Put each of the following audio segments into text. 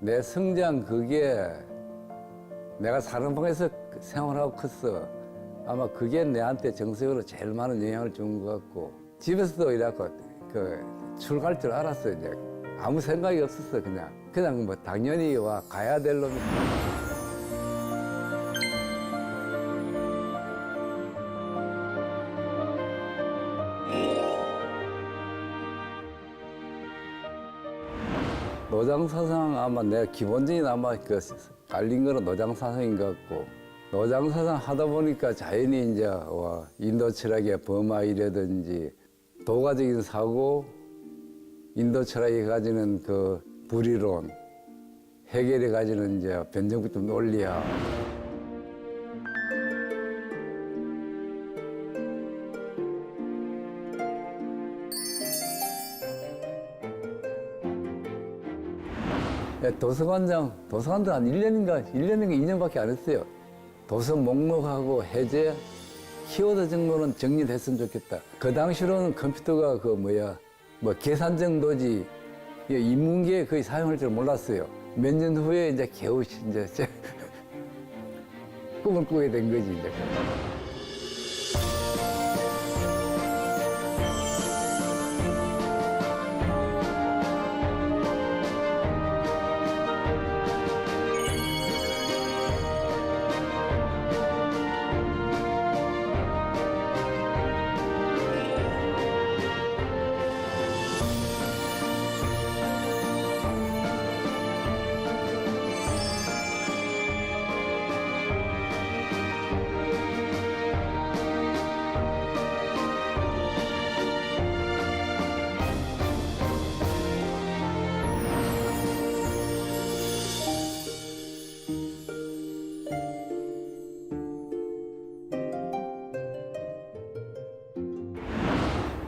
내 성장 그게 내가 사는 방에서 생활하고 컸어. 아마 그게 내한테 정서적으로 제일 많은 영향을 준 것 같고 집에서도 이래갖고 출갈 줄 알았어. 이제 아무 생각이 없었어. 그냥 뭐 당연히 와 가야 될 놈이. 노장사상 아마 내가 기본적인 아마 깔린 거는 노장사상인 것 같고, 노장사상 하다 보니까 자연히 이제 인도 철학의 범아이라든지 도가적인 사고, 인도 철학이 가지는 그 불이론, 해결이 가지는 이제 변정부터 논리학. 도서관장 한 1년인가 2년밖에 안 했어요. 도서 목록하고 해제, 키워드 정도는 정리됐으면 좋겠다. 그 당시로는 컴퓨터가 계산 정도지, 인문계에 거의 사용할 줄 몰랐어요. 몇 년 후에 이제 겨우 이제 꿈을 꾸게 된 거지, 이제.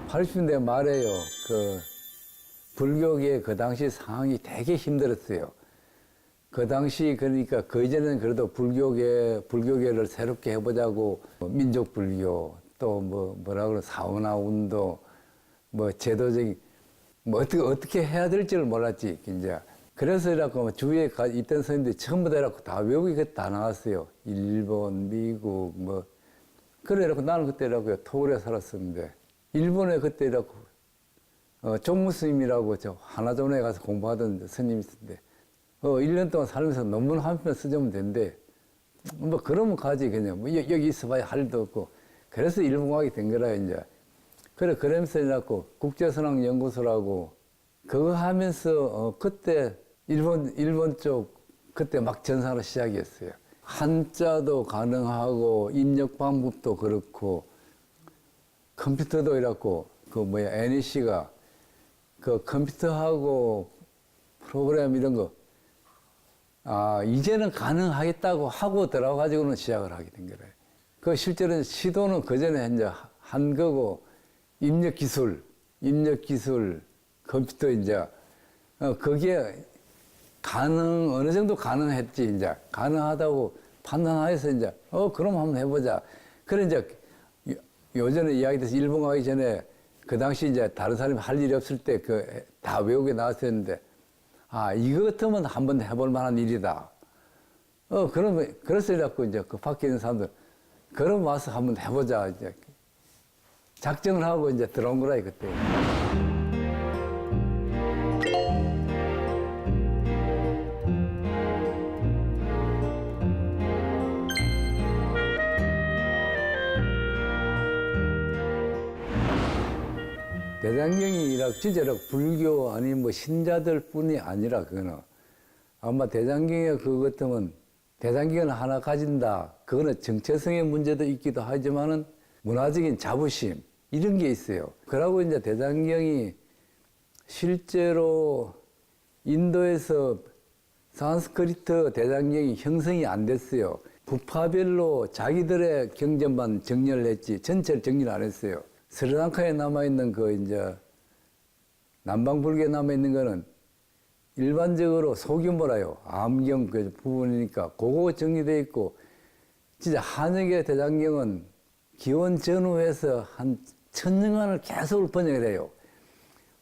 팔십 년대 말에요. 불교계 그 당시 상황이 되게 힘들었어요. 그 당시 그러니까 그 이전에는 그래도 불교계를 새롭게 해보자고 민족 불교 또 뭐라 그러 사원화 운동 제도적인 어떻게 해야 될지를 몰랐지 이제. 그래서 이라고 주위에 있던 선생님들이 전부 다 이라고 다 외국에 다 나왔어요. 일본, 미국 그래라고 나는 그때라고요 토굴에 살았었는데. 일본에 그때라고 종무 스님이라고 저 하나존에 가서 공부하던 스님이 있었는데 1년 동안 살면서 논문 한 편 쓰자면 된대. 그러면 가지 그냥 여기 있어봐야 할 일도 없고. 그래서 일본 가게 된 거라 이제. 그러면서 이라고 국제선왕연구소라고 그거 하면서 그때 일본 쪽 그때 막 전사로 시작이었어요. 한자도 가능하고 입력 방법도 그렇고. 컴퓨터도 이렇고 NEC가 컴퓨터하고 프로그램 이런 거 이제는 가능하겠다고 하고 들어가지고는 시작을 하게 된 거래요. 실제로는 시도는 그 전에 이제 한 거고 입력 기술 컴퓨터 이제 그게 어느 정도 가능했지 이제 가능하다고 판단하여서 이제 그럼 한번 해보자. 그래 이제. 요전에 이야기돼서 일본 가기 전에 그 당시 이제 다른 사람이 할 일이 없을 때 다 외국에 나왔었는데 이거 같으면 한번 해볼 만한 일이다. 그래서 이래갖고 이제 밖에 있는 사람들 그럼 와서 한번 해보자 이제 작정을 하고 이제 들어온 거라 그때. 대장경이 진짜 불교 아니 신자들 뿐이 아니라 그거는 아마 대장경이 그거 같으면 대장경을 하나 가진다. 그거는 정체성의 문제도 있기도 하지만은 문화적인 자부심 이런 게 있어요. 그러고 이제 대장경이 실제로 인도에서 산스크리트 대장경이 형성이 안 됐어요. 부파별로 자기들의 경전만 정리를 했지 전체를 정리를 안 했어요. 스리랑카에 남아있는 이제 남방불교에 남아있는 거는 일반적으로 소규모라요. 암경 그 부분이니까 그거 정리되어 있고 진짜 한역의 대장경은 기원 전후에서 한 1000년간을 계속 번역을 해요.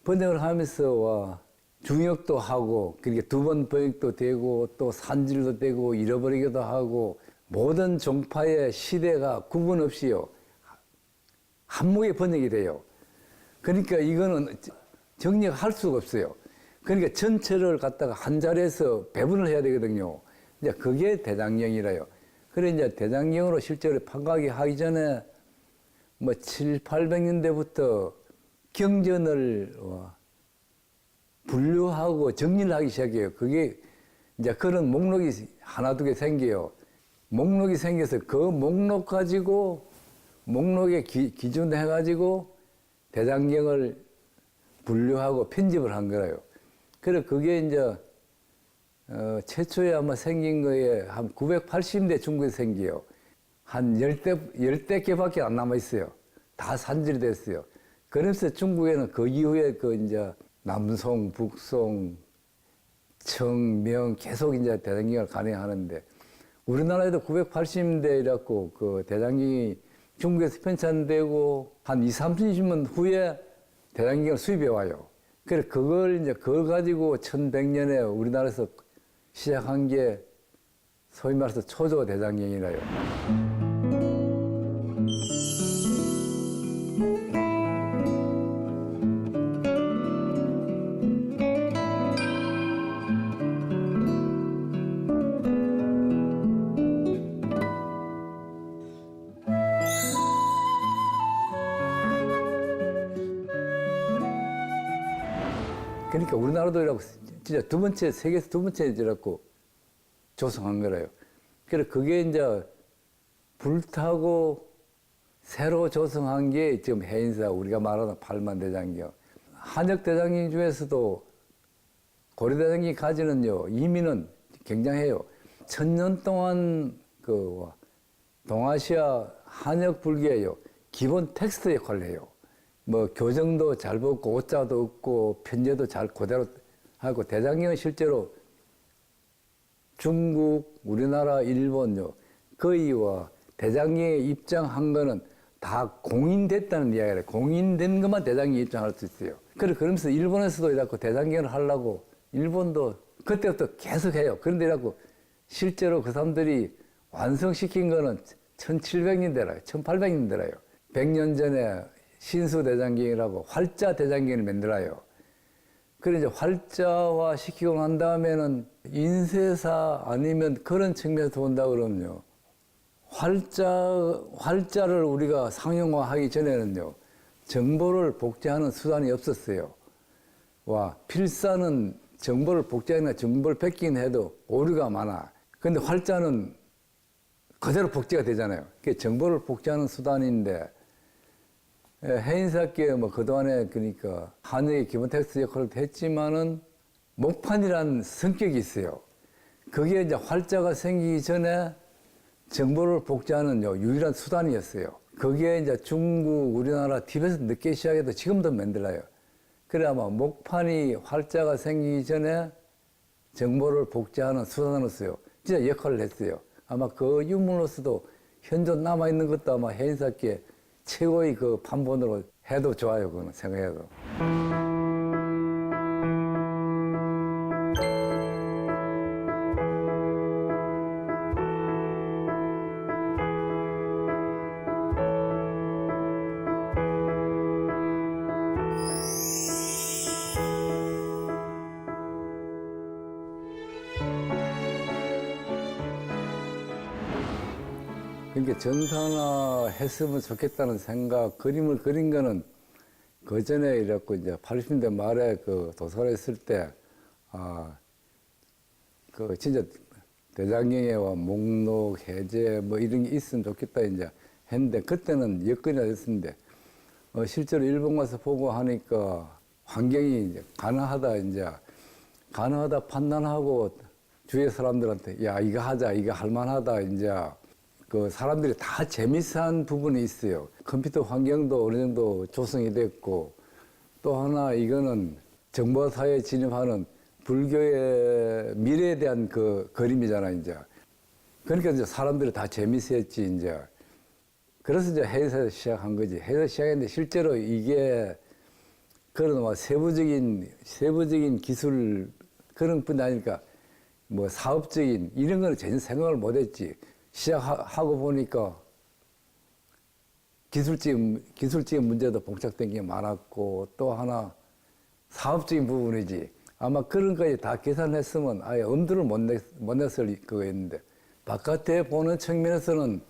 번역을 하면서 중역도 하고, 그러니까 두 번 번역도 되고, 또 산질도 되고, 잃어버리기도 하고, 모든 종파의 시대가 구분 없이요. 한목에 번역이 돼요. 그러니까 이거는 정리할 수가 없어요. 그러니까 전체를 갖다가 한 자리에서 배분을 해야 되거든요. 이제 그게 대장경이라요. 그래 이제 대장경으로 실제로 판각이 하기 전에 뭐 7, 800년대부터 경전을 분류하고 정리를 하기 시작해요. 그게 이제 그런 목록이 하나 두 개 생겨요. 목록이 생겨서 그 목록 가지고 목록에 기준해 가지고 대장경을 분류하고 편집을 한 거예요. 그래 그게 이제 최초에 아마 생긴 거에 한 980년대 중국에 생겨요. 한 10대 개밖에 안 남아 있어요. 다 산질이 됐어요. 그래서 중국에는 그 이후에 그 이제 남송, 북송, 청, 명 계속 이제 대장경을 간행하는데 우리나라에도 980년대 이랬고 그 대장경이 중국에서 편찬되고 한 20, 30년 후에 대장경을 수입해 와요. 그래 그걸 이제 그걸 가지고 1100년에 우리나라에서 시작한 게 소위 말해서 초조 대장경이라요. 그러니까 우리나라도 이라고 진짜 두 번째, 세계에서 두 번째 이라고 조성한 거래요. 그래서 그게 이제 불타고 새로 조성한 게 지금 해인사, 우리가 말하는 팔만대장경. 한역대장경 중에서도 고려대장경이 가지는요, 의미는 굉장해요. 1000년 동안 그 동아시아 한역불교예요. 기본 텍스트 역할을 해요. 뭐 교정도 잘 벗고 옷자도 없고 편제도 잘 그대로 하고 대장경은 실제로 중국, 우리나라, 일본요 거의 대장경에 입장한 거는 다 공인됐다는 이야기를 공인된 것만 대장경에 입장할 수 있어요. 그러면서 일본에서도 이렇게 대장경을 하려고 일본도 그때부터 계속 해요. 그런데 이라고 실제로 그 사람들이 완성시킨 거는 1700년대라요. 1800년대라요. 100년 전에 신수대장경이라고 활자 대장경을 만들어요. 그래 이제 활자화 시키고 난 다음에는 인쇄사 아니면 그런 측면에서 본다 그러면요. 활자를 우리가 상용화하기 전에는요. 정보를 복제하는 수단이 없었어요. 필사는 정보를 복제하거나 정보를 뺏긴 해도 오류가 많아. 근데 활자는 그대로 복제가 되잖아요. 그게 정보를 복제하는 수단인데 해인사께 뭐 그동안에 그러니까 한역의 기본 텍스트 역할을 했지만은 목판이란 성격이 있어요. 그게 이제 활자가 생기기 전에 정보를 복제하는 유일한 수단이었어요. 그게 이제 중국, 우리나라, 티벳에서 늦게 시작해도 지금도 만들어요. 그래 아마 목판이 활자가 생기기 전에 정보를 복제하는 수단으로서요. 진짜 역할을 했어요. 아마 그 유물로서도 현존 남아있는 것도 아마 해인사께 최고의 그 판본으로 해도 좋아요. 그거는 생각해도. 그러니까 전산화 했으면 좋겠다는 생각, 그림을 그린 거는 그 전에 이랬고, 이제 80년대 말에 그 도서관에 있을 때, 그 진짜 대장경에 목록, 해제 뭐 이런 게 있으면 좋겠다 이제 했는데, 그때는 여건이 됐었는데, 실제로 일본 가서 보고 하니까 환경이 이제 가능하다 판단하고 주위 사람들한테, 야, 이거 하자, 이거 할만하다, 이제 그 사람들이 다 재미있어한 부분이 있어요. 컴퓨터 환경도 어느 정도 조성이 됐고 또 하나 이거는 정보사회에 진입하는 불교의 미래에 대한 그 그림이잖아 이제. 그러니까 이제 사람들이 다 재미있었지 이제. 그래서 이제 해외에서 시작한 거지. 해외에서 시작했는데 실제로 이게 그런 뭐 세부적인 기술 그런 뿐 아니니까 뭐 사업적인 이런 거는 전혀 생각을 못 했지. 시작하고 보니까 기술적인 문제도 봉착된 게 많았고 또 하나 사업적인 부분이지. 아마 그런 거까지 다 계산했으면 아예 엄두를 못 냈을 거였는데 바깥에 보는 측면에서는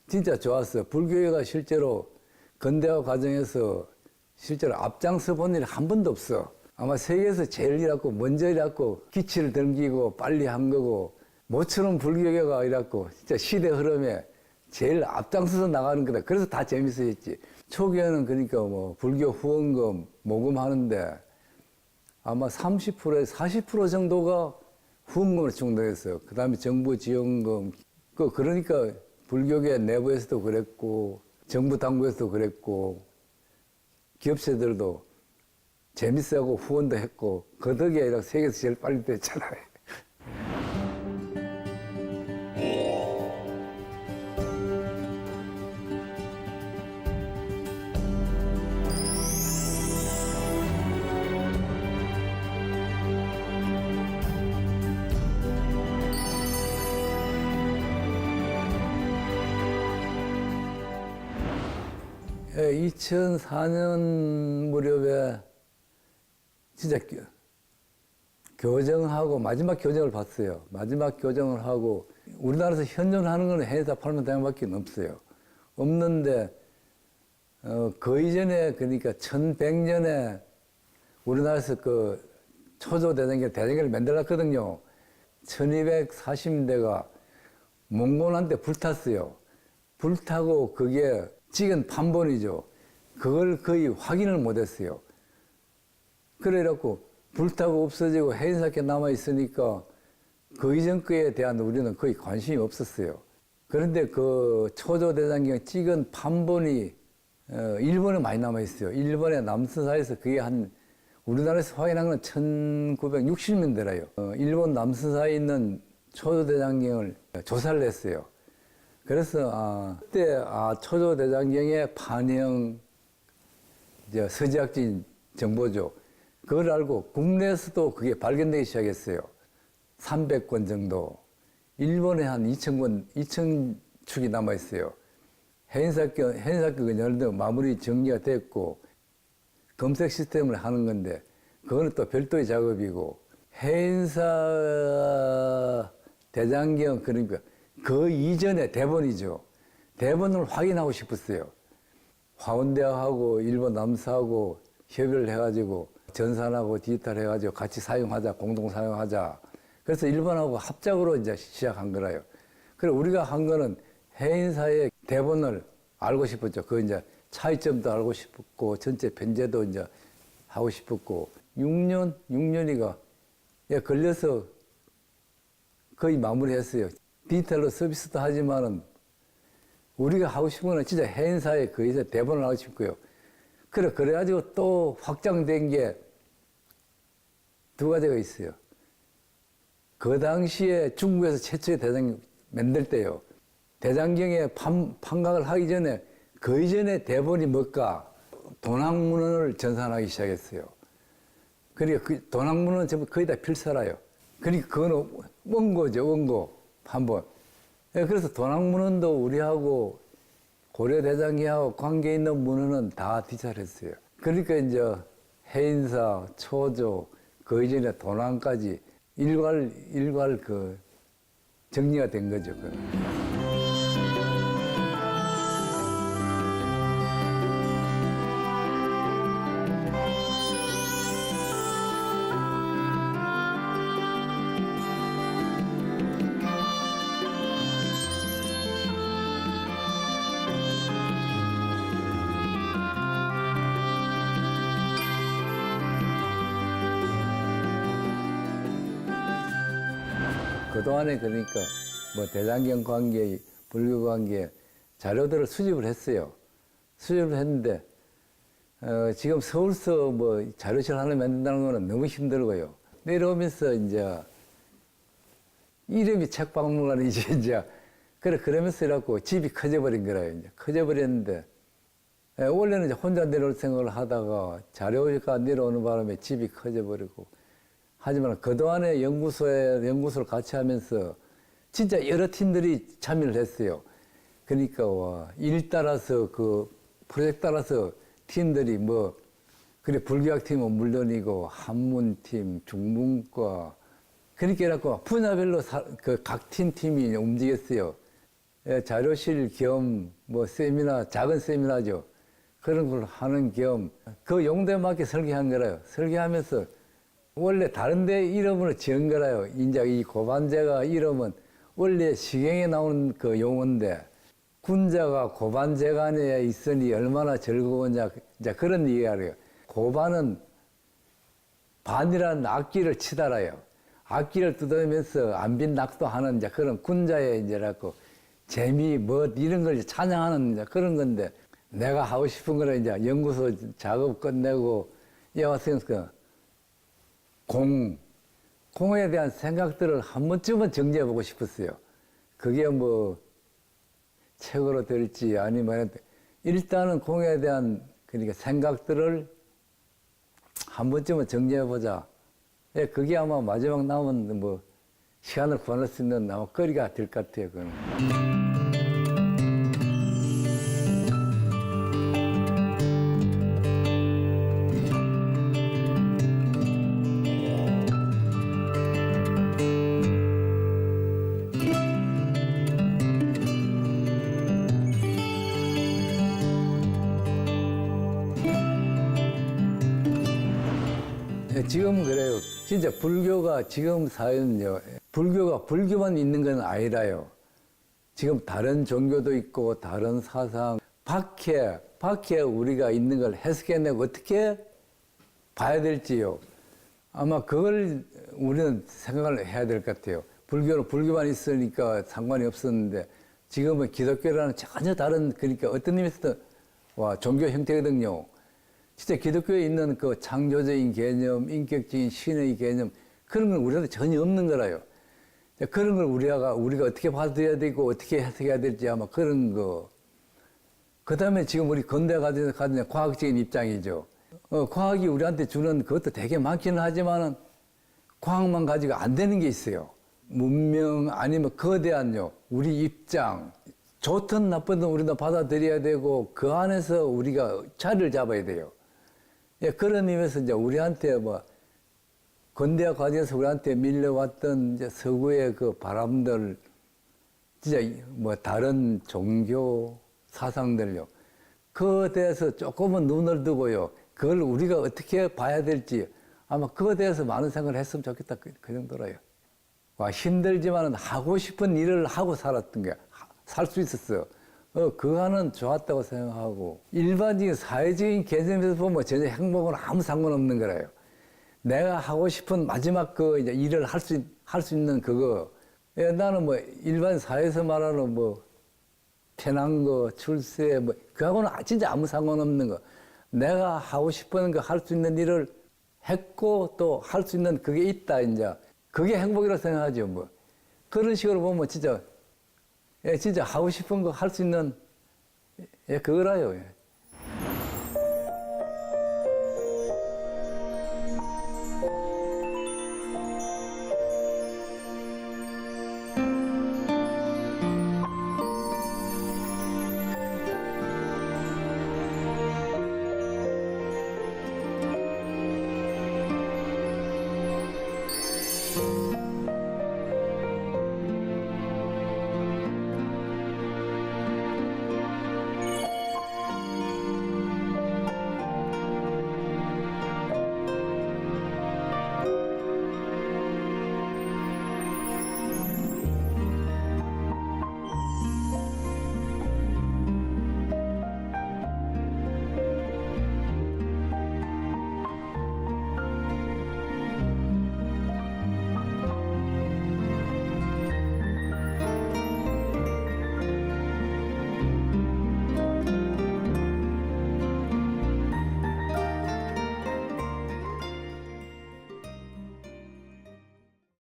진짜 좋았어요. 불교회가 실제로 근대화 과정에서 실제로 앞장서 본 일이 한 번도 없어. 아마 세계에서 제일 이라고 먼저 이라고 기치를 등기고 빨리 한 거고 모처럼 불교계가 이라고 진짜 시대 흐름에 제일 앞장서서 나가는 거다. 그래서 다 재밌어 했지. 초기에는 그러니까 뭐 불교 후원금 모금하는데 아마 30%에서 40% 정도가 후원금으로 충당했어요. 그 다음에 정부 지원금. 그러니까 불교계 내부에서도 그랬고 정부 당국에서도 그랬고 기업체들도 재밌어하고 후원도 했고 그 덕에 아니라 세계에서 제일 빨리 됐잖아요. 예, 2004년 무렵에 진짜 교정하고 마지막 교정을 봤어요. 마지막 교정을 하고 우리나라에서 현존하는 건 해외사 8만 대장밖에 없어요. 없는데 그 이전에 그러니까 1100년에 우리나라에서 그 초조 대장계를 만들었거든요. 1240년대가 몽골한테 불탔어요. 불타고 그게 찍은 판본이죠. 그걸 거의 확인을 못했어요. 그래갖고 불타고 없어지고 해인사께 남아있으니까 그 이전 거에 대한 우리는 거의 관심이 없었어요. 그런데 그 초조대장경 찍은 판본이 일본에 많이 남아있어요. 일본의 남선사에서 그게 우리나라에서 확인한 건 1960년대라요. 일본 남선사에 있는 초조대장경을 조사를 했어요. 그래서 그때 초조대장경의 판형 서지학적인 정보죠. 그걸 알고 국내에서도 그게 발견되기 시작했어요. 300권 정도. 일본에 한 2,000축이 남아있어요. 해인사격은 열도 마무리 정리가 됐고 검색 시스템을 하는 건데 그거는 또 별도의 작업이고 해인사 대장경 그러니까 그 이전의 대본이죠. 대본을 확인하고 싶었어요. 화원대학하고 일본 남사하고 협의를 해가지고 전산하고 디지털 해가지고 같이 사용하자, 공동 사용하자. 그래서 일본하고 합작으로 이제 시작한 거라요. 그래 우리가 한 거는 해인사의 대본을 알고 싶었죠. 그 이제 차이점도 알고 싶었고 전체 변제도 이제 하고 싶었고 6년이가 걸려서 거의 마무리했어요. 디지털로 서비스도 하지만은 우리가 하고 싶은 거는 진짜 해인사에 거기서 대본을 하고 싶고요. 그래가지고 또 확장된 게 두 가지가 있어요. 그 당시에 중국에서 최초의 대장경 만들 때요. 대장경에 판각을 하기 전에 그 이전에 대본이 뭘까? 도난문헌을 전산하기 시작했어요. 그러니까 그 도난문헌은 전부 거의 다 필사라요. 그러니까 그거는 원고죠, 원고. 한번. 그래서 도난문헌도 우리하고 고려대장경하고 관계 있는 문헌은 다 디지털했어요. 그러니까 이제 해인사, 초조, 그 이전에 도난까지 일괄 그 정리가 된 거죠. 그동안에 그러니까 뭐 대장경 관계, 불교 관계 자료들을 수집을 했어요. 수집을 했는데 지금 서울서 뭐 자료실 하나 만든다는 거는 너무 힘들고요. 내려오면서 이제 이름이 책박물관이지 이제 그러면서 이래갖고 집이 커져버린 거라요. 이제 커져버렸는데 원래는 이제 혼자 내려올 생각을 하다가 자료가 내려오는 바람에 집이 커져버리고 하지만 그동안에 연구소를 같이 하면서 진짜 여러 팀들이 참여를 했어요. 그러니까 일 따라서 그 프로젝트 따라서 팀들이 뭐 그래 불교학 팀은 물론이고 한문팀, 중문과 그렇게 해갖고 분야별로 그 각 팀이 움직였어요. 자료실 겸 뭐 세미나 작은 세미나죠. 그런 걸 하는 겸 그 용도에 맞게 설계한 거라요. 설계하면서 원래 다른 데 이름으로 지은 거라요. 이제 이 고반제가 이름은 원래 시경에 나오는 그 용어인데 군자가 고반제간에 있으니 얼마나 즐거웠냐 이제 그런 얘기를 해요. 고반은 반이라는 악기를 치달아요. 악기를 뜯으면서 안빈 낙도하는 이제 그런 군자의 이제라고 재미 뭐 이런 걸 찬양하는 이제 그런 건데 내가 하고 싶은 거는 이제 연구소 작업 끝내고 이 와서 공에 대한 생각들을 한 번쯤은 정리해 보고 싶었어요. 그게 뭐 책으로 될지 아니면 일단은 공에 대한 그러니까 생각들을 한 번쯤은 정리해 보자. 그게 아마 마지막 남은 뭐 시간을 보낼 수 있는 아마 거리가 될 것 같아요. 그건. 지금 그래요. 진짜 불교가 지금 사회는요. 불교가 불교만 있는 건 아니라요. 지금 다른 종교도 있고 다른 사상 밖에 우리가 있는 걸 해석해내고 어떻게 봐야 될지요. 아마 그걸 우리는 생각을 해야 될 것 같아요. 불교는 불교만 있으니까 상관이 없었는데 지금은 기독교라는 전혀 다른 그러니까 어떤 의미에서도 종교 형태거든요. 진짜 기독교에 있는 그 창조적인 개념, 인격적인 신의 개념 그런 건 우리한테 전혀 없는 거라요. 그런 걸 우리가 어떻게 받아들여야 되고 어떻게 해석해야 될지 아마 그런 거. 그 다음에 지금 우리 근대가 가진 과학적인 입장이죠. 과학이 우리한테 주는 그것도 되게 많기는 하지만은 과학만 가지고 안 되는 게 있어요. 문명 아니면 거대한요. 우리 입장. 좋든 나쁘든 우리도 받아들여야 되고 그 안에서 우리가 자리를 잡아야 돼요. 그런 의미에서 이제 우리한테 근대화 과정에서 우리한테 밀려왔던 이제 서구의 그 바람들, 진짜 다른 종교 사상들요. 그에 대해서 조금은 눈을 두고요. 그걸 우리가 어떻게 봐야 될지 아마 그거에 대해서 많은 생각을 했으면 좋겠다. 그 정도로요. 힘들지만은 하고 싶은 일을 하고 살았던 게 살 수 있었어요. 그거는 좋았다고 생각하고 일반적인 사회적인 개념에서 보면 전혀 행복은 아무 상관없는 거라요. 내가 하고 싶은 마지막 이제 일을 할 수 있는 그거. 나는 일반 사회에서 말하는 편한 거, 출세 그하고는 진짜 아무 상관없는 거. 내가 하고 싶은 거 할 수 있는 일을 했고 또 할 수 있는 그게 있다 이제 그게 행복이라고 생각하죠. 그런 식으로 보면 진짜 하고 싶은 거 할 수 있는 그거라요.